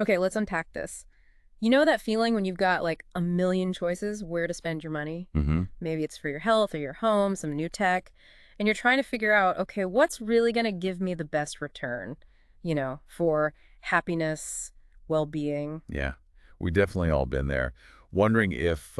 Okay, let's unpack this. You know that feeling when you've got like a million choices where to spend your money? Hmm. Maybe it's for your health or your home, some new tech, and you're trying to figure out, okay, what's really going to give me the best return, for happiness, well-being. Yeah, we definitely all been there. Wondering if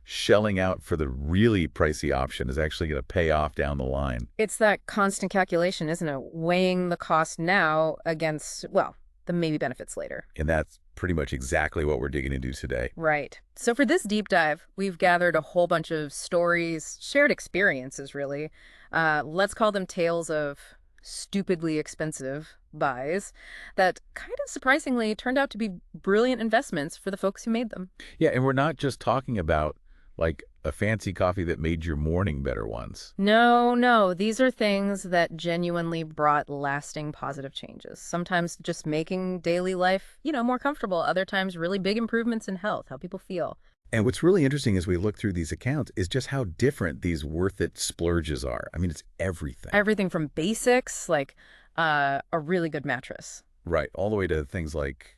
shelling out for the really pricey option is actually going to pay off down the line. It's that constant calculation, isn't it? Weighing the cost now against, well, the maybe benefits later. And that's pretty much exactly what we're digging into today. Right. So for this deep dive, we've gathered a whole bunch of stories, shared experiences, really. Let's call them tales of stupidly expensive buys that kind of surprisingly turned out to be brilliant investments for the folks who made them. Yeah, and we're not just talking about like a fancy coffee that made your morning better once. No, no, these are things that genuinely brought lasting positive changes. Sometimes just making daily life, more comfortable. Other times, really big improvements in health, how people feel. And what's really interesting as we look through these accounts is just how different these worth it splurges are. I mean, it's everything. Everything from basics, like a really good mattress. Right, all the way to things like,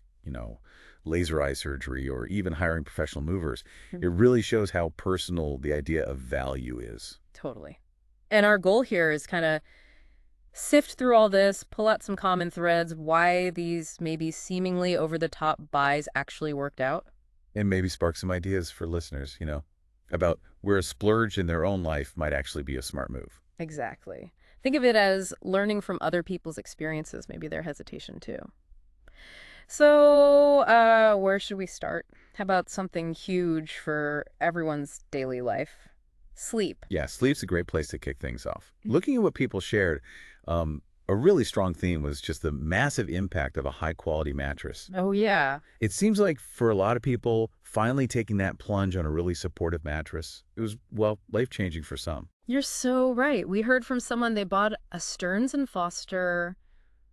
laser eye surgery or even hiring professional movers. It really shows how personal the idea of value is. Totally. And our goal here is kind of sift through all this, pull out some common threads, why these maybe seemingly over the top buys actually worked out. And maybe spark some ideas for listeners, about where a splurge in their own life might actually be a smart move. Exactly. Think of it as learning from other people's experiences, maybe their hesitation too. So, where should we start? How about something huge for everyone's daily life? Sleep. Yeah, sleep's a great place to kick things off. Looking at what people shared, a really strong theme was just the massive impact of a high-quality mattress. Oh, yeah. It seems like for a lot of people, finally taking that plunge on a really supportive mattress, it was, well, life-changing for some. You're so right. We heard from someone they bought a Stearns and Foster,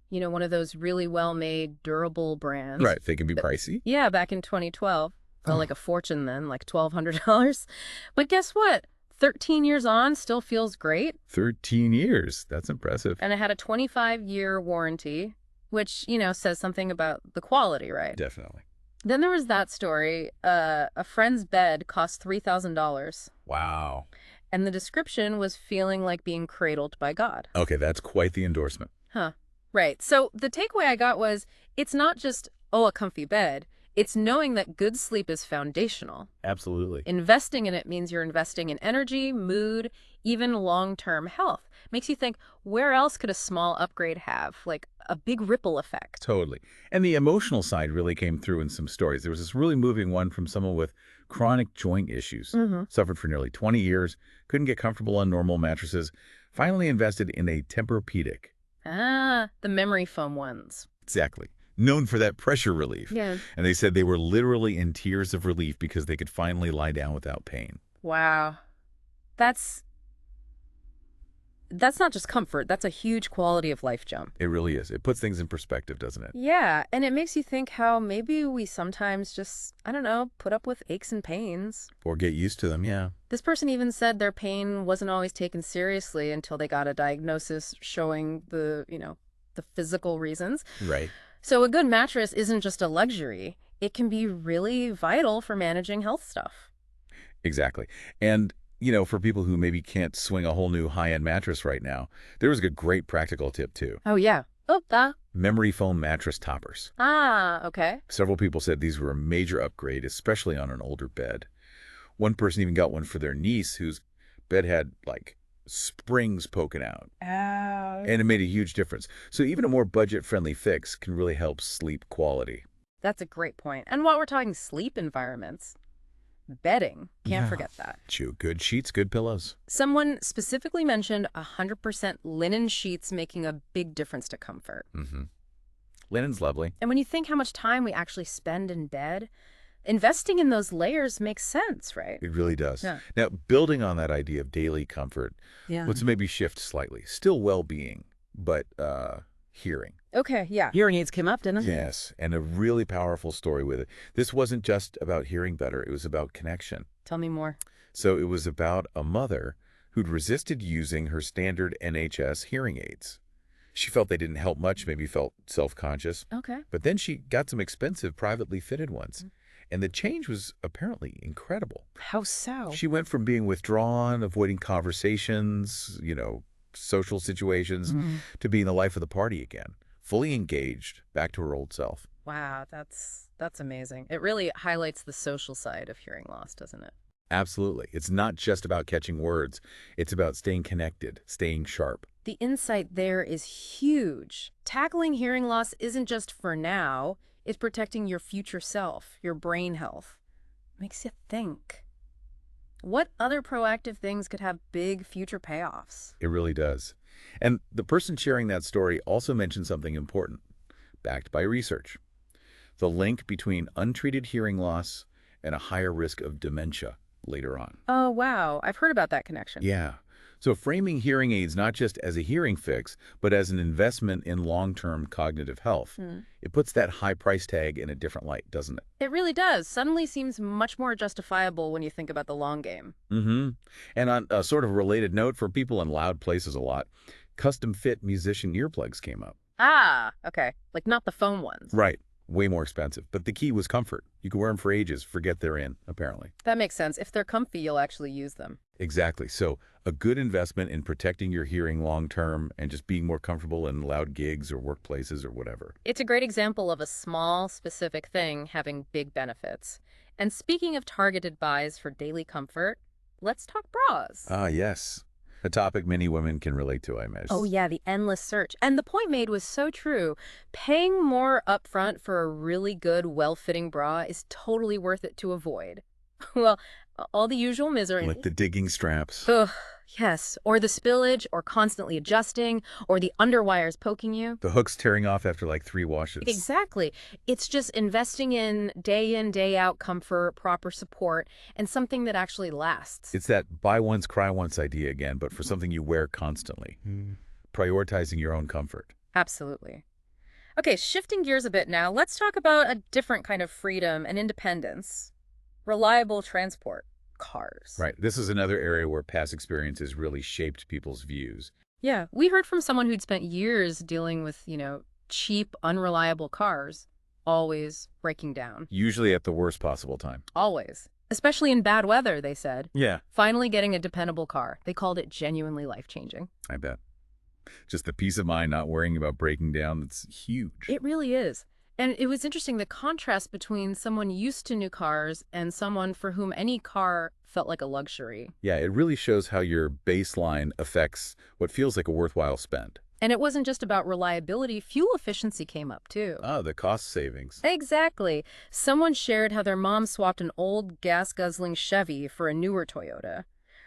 one of those really well-made, durable brands. Right, they can be pricey. Yeah, back in 2012. Felt Oh, like a fortune then, like $1,200. But guess what? 13 years on, still feels great. 13 years. That's impressive. And it had a 25-year warranty, which, says something about the quality, right? Definitely. Then there was that story. A friend's bed cost $3,000, Wow. and the description was feeling like being cradled by God. Okay, that's quite the endorsement. Huh. Right. So the takeaway I got was it's not just, oh, a comfy bed. It's knowing that good sleep is foundational. Absolutely. Investing in it means you're investing in energy, mood, even long-term health. Makes you think, where else could a small upgrade have, like a big ripple effect? Totally. And the emotional side really came through in some stories. There was this really moving one from someone with chronic joint issues, Mm-hmm. suffered for nearly 20 years, couldn't get comfortable on normal mattresses, finally invested in a Tempur-Pedic. Ah, the memory foam ones. Exactly. Known for that pressure relief. Yeah. And they said they were literally in tears of relief because they could finally lie down without pain. Wow. That's that's not just comfort, that's a huge quality of life jump. It really is. It puts things in perspective, doesn't it? Yeah, and it makes you think how maybe we sometimes just, I don't know, put up with aches and pains. Or get used to them, yeah. This person even said their pain wasn't always taken seriously until they got a diagnosis showing the physical reasons. Right. So a good mattress isn't just a luxury. It can be really vital for managing health stuff. Exactly. And, for people who maybe can't swing a whole new high-end mattress right now, there was a great practical tip, too. Oh, yeah. Oh, Memory foam mattress toppers. okay. Several people said these were a major upgrade, especially on an older bed. One person even got one for their niece whose bed had, like, springs poking out. Oh. And it made a huge difference. So even a more budget-friendly fix can really help sleep quality. That's a great point. And while we're talking sleep environments, bedding, can't Yeah. forget that. Chew. Good sheets, good pillows. Someone specifically mentioned 100% linen sheets making a big difference to comfort. Mm-hmm. Linen's lovely. And when you think how much time we actually spend in bed, investing in those layers makes sense, right? It really does. Yeah. Now, building on that idea of daily comfort, Yeah. let's maybe shift slightly. Still well-being, but hearing. Okay, yeah. Hearing aids came up, didn't it? Yes, and a really powerful story with it. This wasn't just about hearing better. It was about connection. Tell me more. So it was about a mother who'd resisted using her standard NHS hearing aids. She felt they didn't help much, maybe felt self-conscious. Okay. But then she got some expensive privately fitted ones. And the change was apparently incredible. How so? She went from being withdrawn, avoiding conversations, social situations, to being the life of the party again, fully engaged, back to her old self. Wow, that's amazing. It really highlights the social side of hearing loss, doesn't it? Absolutely. It's not just about catching words. It's about staying connected, staying sharp. The insight there is huge. Tackling hearing loss isn't just for now, it's protecting your future self, your brain health. Makes you think. What other proactive things could have big future payoffs? It really does. And the person sharing that story also mentioned something important, backed by research. The link between untreated hearing loss and a higher risk of dementia later on. Oh, wow. I've heard about that connection. Yeah. So framing hearing aids not just as a hearing fix, but as an investment in long-term cognitive health, it puts that high price tag in a different light, doesn't it? It really does. Suddenly seems much more justifiable when you think about the long game. Mm-hmm. And on a sort of related note, for people in loud places a lot, custom-fit musician earplugs came up. Ah, okay. Like not the phone ones. Right. Way more expensive. But the key was comfort. You can wear them for ages, forget they're in, apparently. That makes sense. If they're comfy, you'll actually use them. Exactly. So a good investment in protecting your hearing long term and just being more comfortable in loud gigs or workplaces or whatever. It's a great example of a small, specific thing having big benefits. And speaking of targeted buys for daily comfort, let's talk bras. Ah, yes. A topic many women can relate to, I imagine. Oh, yeah, the endless search. And the point made was so true. Paying more upfront for a really good, well-fitting bra is totally worth it to avoid. Well, all the usual misery. Like the digging straps. Ugh, yes. Or the spillage, or constantly adjusting, or the underwires poking you. The hooks tearing off after like 3 washes. Exactly. It's just investing in, day out comfort, proper support, and something that actually lasts. It's that buy once, cry once idea again, but for something you wear constantly. Prioritizing your own comfort. Absolutely. Okay, shifting gears a bit now, let's talk about a different kind of freedom and independence. Reliable transport. Cars. Right. This is another area where past experiences really shaped people's views. Yeah, we heard from someone who'd spent years dealing with, cheap, unreliable cars, always breaking down. Usually at the worst possible time. Always. Especially in bad weather, they said. Yeah. Finally getting a dependable car. They called it genuinely life-changing. I bet. Just the peace of mind not worrying about breaking down, that's huge. It really is. And it was interesting, the contrast between someone used to new cars and someone for whom any car felt like a luxury. Yeah, it really shows how your baseline affects what feels like a worthwhile spend. And it wasn't just about reliability, fuel efficiency came up too. Oh, the cost savings. Exactly. Someone shared how their mom swapped an old gas-guzzling Chevy for a newer Toyota.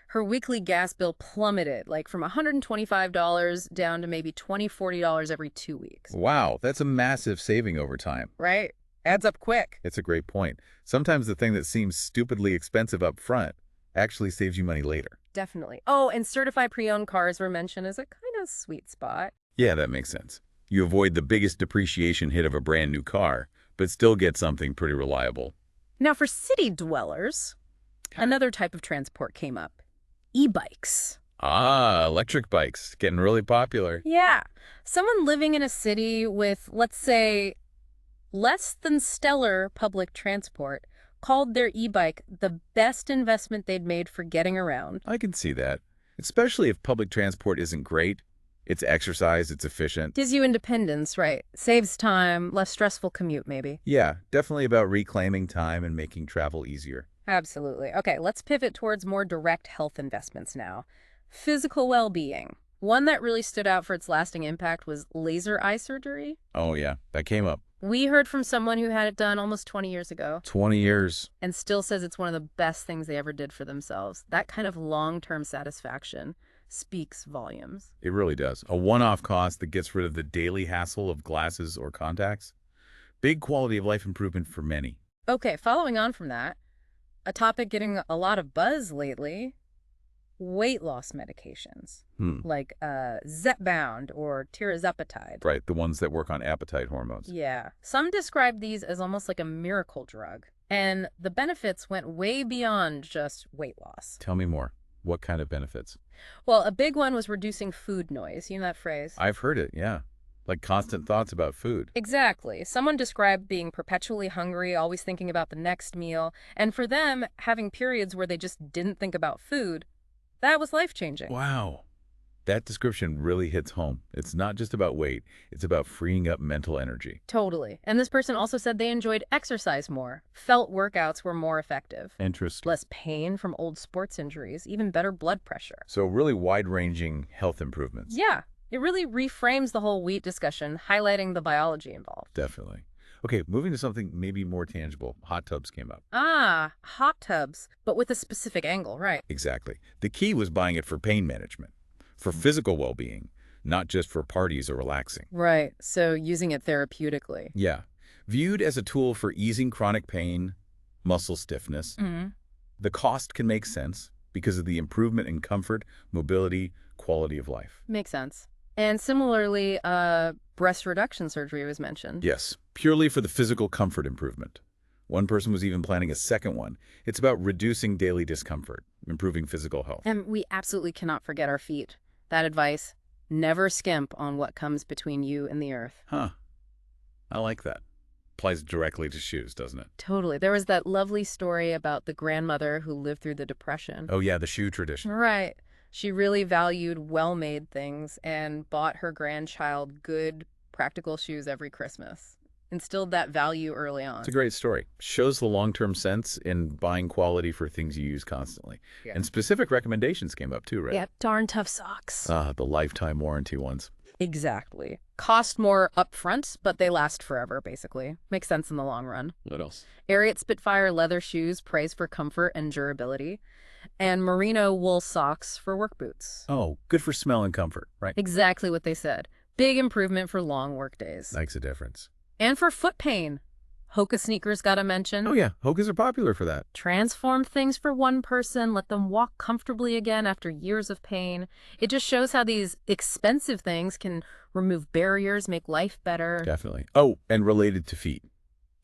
Her weekly gas bill plummeted, like from $125 down to maybe $20, $40 every 2 weeks. Wow, that's a massive saving over time. Right? Adds up quick. It's a great point. Sometimes the thing that seems stupidly expensive up front actually saves you money later. Definitely. Oh, and certified pre-owned cars were mentioned as a kind of sweet spot. Yeah, that makes sense. You avoid the biggest depreciation hit of a brand new car, but still get something pretty reliable. Now, for city dwellers, another type of transport came up. E-bikes. Ah, electric bikes, getting really popular. Yeah. Someone living in a city with, let's say, less than stellar public transport called their e-bike the best investment they'd made for getting around. I can see that, especially if public transport isn't great. It's exercise, it's efficient. Gives you independence, right? Saves time, less stressful commute, maybe. Yeah, definitely about reclaiming time and making travel easier. Absolutely. Okay, let's pivot towards more direct health investments now. Physical well-being. One that really stood out for its lasting impact was laser eye surgery. Oh yeah, that came up. We heard from someone who had it done almost 20 years ago 20 years. and still says it's one of the best things they ever did for themselves. That kind of long-term satisfaction speaks volumes. It really does. A one-off cost that gets rid of the daily hassle of glasses or contacts. Big quality of life improvement for many. Okay, following on from that, a topic getting a lot of buzz lately, weight loss medications, like Zepbound or tirzepatide. Right, the ones that work on appetite hormones. Yeah. Some describe these as almost like a miracle drug, and the benefits went way beyond just weight loss. Tell me more. What kind of benefits? Well, a big one was reducing food noise. You know that phrase? I've heard it, yeah. Like constant thoughts about food. Exactly. Someone described being perpetually hungry, always thinking about the next meal, and for them, having periods where they just didn't think about food, that was life-changing. Wow. That description really hits home. It's not just about weight, it's about freeing up mental energy. Totally. And this person also said they enjoyed exercise more, felt workouts were more effective. Interesting. Less pain from old sports injuries, even better blood pressure. So really wide-ranging health improvements. Yeah, it really reframes the whole wheat discussion, highlighting the biology involved. Definitely. Okay, moving to something maybe more tangible. Hot tubs came up. Ah, hot tubs, but with a specific angle, right? Exactly. The key was buying it for pain management, for physical well-being, not just for parties or relaxing. Right, so using it therapeutically. Yeah. Viewed as a tool for easing chronic pain, muscle stiffness, Mm-hmm. the cost can make sense because of the improvement in comfort, mobility, quality of life. Makes sense. And similarly, breast reduction surgery was mentioned. Yes, purely for the physical comfort improvement. One person was even planning a second one. It's about reducing daily discomfort, improving physical health. And we absolutely cannot forget our feet. That advice, never skimp on what comes between you and the earth. Huh. I like that. Applies directly to shoes, doesn't it? Totally. There was that lovely story about the grandmother who lived through the Depression. Oh yeah, the shoe tradition. Right. She really valued well-made things and bought her grandchild good, practical shoes every Christmas. Instilled that value early on. It's a great story. Shows the long-term sense in buying quality for things you use constantly. Yeah. And specific recommendations came up too, right? Yeah, darn tough socks. The lifetime warranty ones. Exactly. Cost more upfront, but they last forever, basically. Makes sense in the long run. What else? Ariat Spitfire leather shoes praised for comfort and durability, and merino wool socks for work boots. Oh, good for smell and comfort, right? Exactly what they said. Big improvement for long work days. Makes a difference. And for foot pain. Hoka sneakers got a mention. Oh yeah, Hokas are popular for that. Transform things for one person, let them walk comfortably again after years of pain. It just shows how these expensive things can remove barriers, make life better. Definitely. Oh, and related to feet.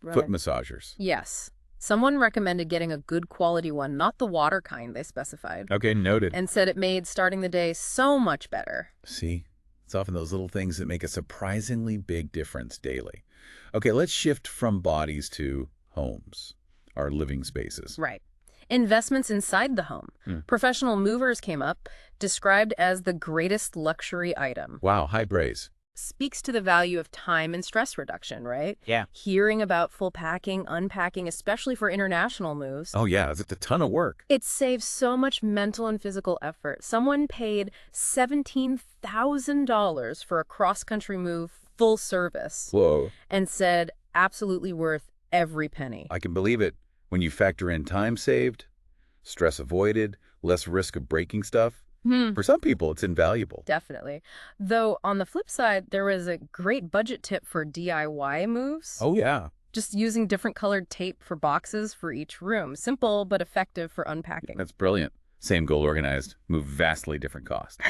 Right. Foot massagers. Yes. Someone recommended getting a good quality one, not the water kind they specified, Okay, noted. and said it made starting the day so much better. See, it's often those little things that make a surprisingly big difference daily. Okay, let's shift from bodies to homes, our living spaces. Right. Investments inside the home. Professional movers came up, described as the greatest luxury item. Wow, high praise. Speaks to the value of time and stress reduction, right? Yeah. Hearing about full packing, unpacking, especially for international moves. Oh yeah, it's a ton of work. It saves so much mental and physical effort. Someone paid $17,000 for a cross-country move, full service, Whoa. and said absolutely worth every penny. I can believe it. When you factor in time saved, stress avoided, less risk of breaking stuff, for some people, it's invaluable. Definitely. Though, on the flip side, there was a great budget tip for DIY moves. Oh yeah. Just using different colored tape for boxes for each room. Simple, but effective for unpacking. That's brilliant. Same goal organized, move vastly different cost.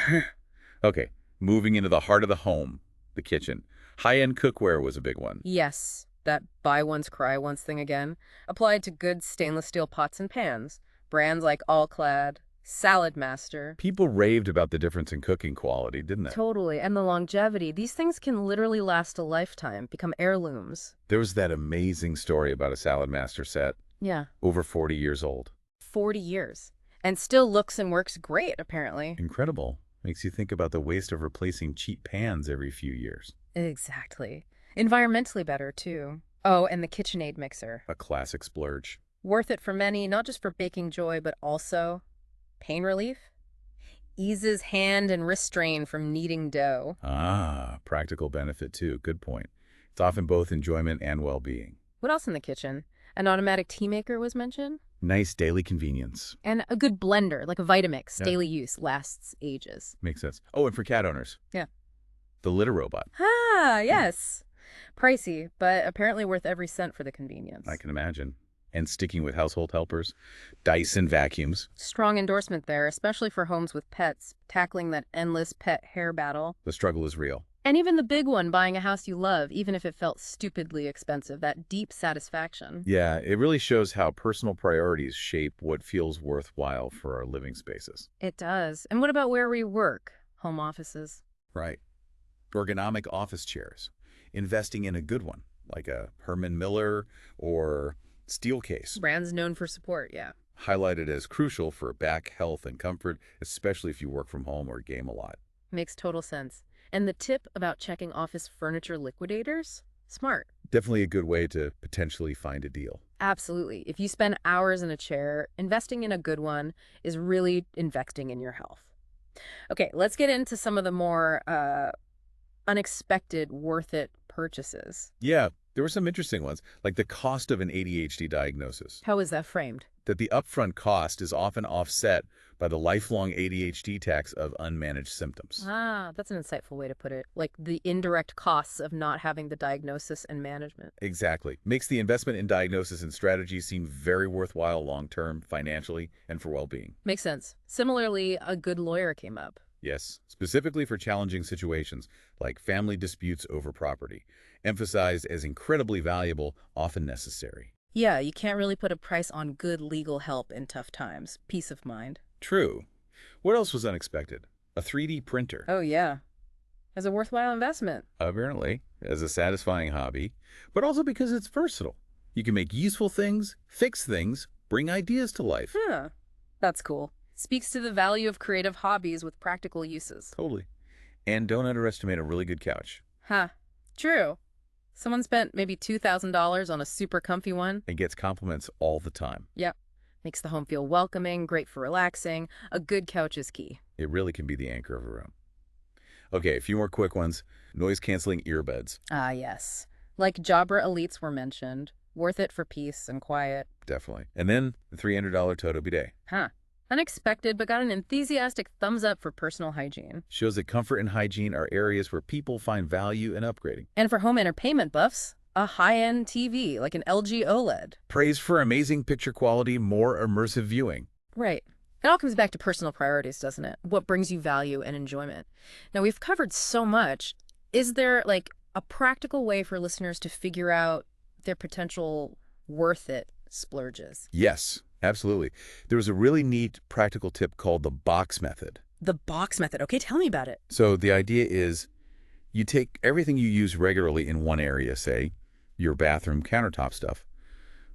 Okay, moving into the heart of the home, the kitchen. High-end cookware was a big one. Yes, that buy once, cry once thing again. Applied to good stainless steel pots and pans. Brands like All-Clad, Salad Master. People raved about the difference in cooking quality, didn't they? Totally, and the longevity. These things can literally last a lifetime, become heirlooms. There was that amazing story about a Salad Master set, Yeah, over 40 years old. 40 years. And still looks and works great, apparently. Incredible. Makes you think about the waste of replacing cheap pans every few years. Exactly. Environmentally better, too. Oh, and the KitchenAid mixer. A classic splurge. Worth it for many, not just for baking joy, but also pain relief. Eases hand and wrist strain from kneading dough. Ah, practical benefit too. Good point. It's often both enjoyment and well-being. What else in the kitchen? An automatic tea maker was mentioned. Nice daily convenience. And a good blender, like a Vitamix. Yeah. Daily use, lasts ages. Makes sense. Oh, and for cat owners. Yeah. The litter robot. Ah, yes. Pricey, but apparently worth every cent for the convenience. I can imagine. And sticking with household helpers, Dyson vacuums. Strong endorsement there, especially for homes with pets, tackling that endless pet hair battle. The struggle is real. And even the big one, buying a house you love, even if it felt stupidly expensive, that deep satisfaction. Yeah, it really shows how personal priorities shape what feels worthwhile for our living spaces. It does. And what about where we work? Home offices. Right. Ergonomic office chairs. Investing in a good one, like a Herman Miller or Steelcase, Brands known for support, yeah. highlighted as crucial for back health and comfort, especially if you work from home or game a lot. Makes total sense. And the tip about checking office furniture liquidators? Smart. Definitely a good way to potentially find a deal. Absolutely. If you spend hours in a chair, investing in a good one is really investing in your health. Okay, let's get into some of the more unexpected, worth it purchases. Yeah, there were some interesting ones, like the cost of an ADHD diagnosis. How is that framed? That the upfront cost is often offset by the lifelong ADHD tax of unmanaged symptoms. Ah, that's an insightful way to put it. Like the indirect costs of not having the diagnosis and management. Exactly. Makes the investment in diagnosis and strategy seem very worthwhile long-term, financially, and for well-being. Makes sense. Similarly, a good lawyer came up. Yes, specifically for challenging situations like family disputes over property, emphasized as incredibly valuable, often necessary. Yeah, you can't really put a price on good legal help in tough times. Peace of mind. True. What else was unexpected? A 3D printer. Oh, yeah. As a worthwhile investment. Apparently, as a satisfying hobby, but also because it's versatile. You can make useful things, fix things, bring ideas to life. Huh. That's cool. Speaks to the value of creative hobbies with practical uses. Totally. And don't underestimate a really good couch. Huh. True. Someone spent maybe $2,000 on a super comfy one. It gets compliments all the time. Yep. Makes the home feel welcoming, great for relaxing. A good couch is key. It really can be the anchor of a room. Okay, a few more quick ones. Noise-canceling earbuds. Ah, yes. Like Jabra Elites were mentioned. Worth it for peace and quiet. Definitely. And then the $300 Toto bidet. Huh. Unexpected, but got an enthusiastic thumbs up for personal hygiene. Shows that comfort and hygiene are areas where people find value in upgrading. And for home entertainment buffs, a high-end TV, like an LG OLED. Praise for amazing picture quality, more immersive viewing. Right. It all comes back to personal priorities, doesn't it? What brings you value and enjoyment. Now, we've covered so much. Is there, like, a practical way for listeners to figure out their potential worth it splurges? Yes, absolutely. There was a really neat practical tip called the box method. The box method. Okay, tell me about it. So the idea is you take everything you use regularly in one area, say your bathroom countertop stuff,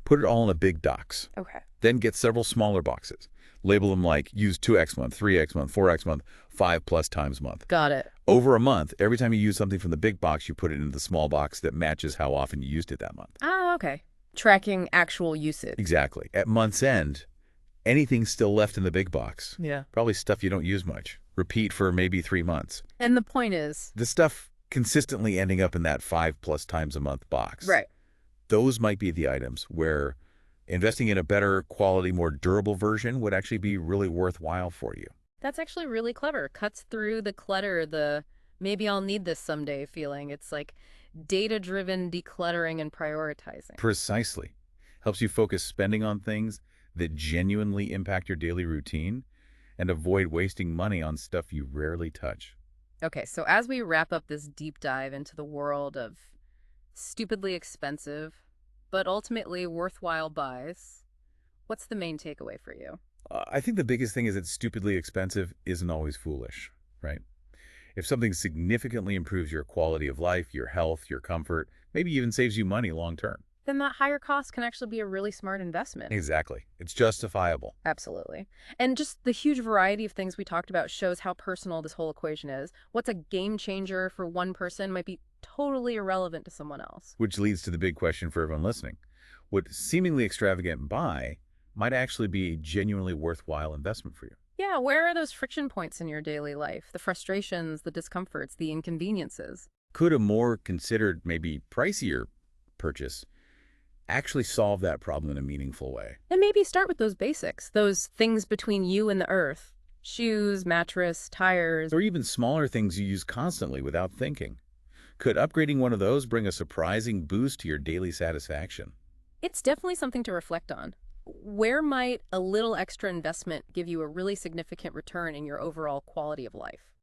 put it all in a big box. Okay. Then get several smaller boxes. Label them like use 2x month, 3x month, 4x month, 5+ times month. Got it. Over a month, every time you use something from the big box, you put it in the small box that matches how often you used it that month. Ah, okay. Tracking actual usage. Exactly. At month's end, anything still left in the big box. Yeah. Probably stuff you don't use much. Repeat for maybe 3 months. And the point is... The stuff consistently ending up in that 5+ times a month box. Right. Those might be the items where investing in a better quality, more durable version would actually be really worthwhile for you. That's actually really clever. Cuts through the clutter, the maybe I'll need this someday feeling. It's like data-driven decluttering and prioritizing. Precisely. Helps you focus spending on things that genuinely impact your daily routine and avoid wasting money on stuff you rarely touch. Okay, so as we wrap up this deep dive into the world of stupidly expensive, but ultimately worthwhile buys, what's the main takeaway for you? I think the biggest thing is that stupidly expensive isn't always foolish, right? If something significantly improves your quality of life, your health, your comfort, maybe even saves you money long term. Then that higher cost can actually be a really smart investment. Exactly. It's justifiable. Absolutely. And just the huge variety of things we talked about shows how personal this whole equation is. What's a game changer for one person might be totally irrelevant to someone else. Which leads to the big question for everyone listening. What seemingly extravagant buy might actually be a genuinely worthwhile investment for you. Yeah, where are those friction points in your daily life? The frustrations, the discomforts, the inconveniences. Could a more considered, maybe pricier purchase actually solve that problem in a meaningful way? And maybe start with those basics, those things between you and the earth. Shoes, mattress, tires. Or even smaller things you use constantly without thinking. Could upgrading one of those bring a surprising boost to your daily satisfaction? It's definitely something to reflect on. Where might a little extra investment give you a really significant return in your overall quality of life?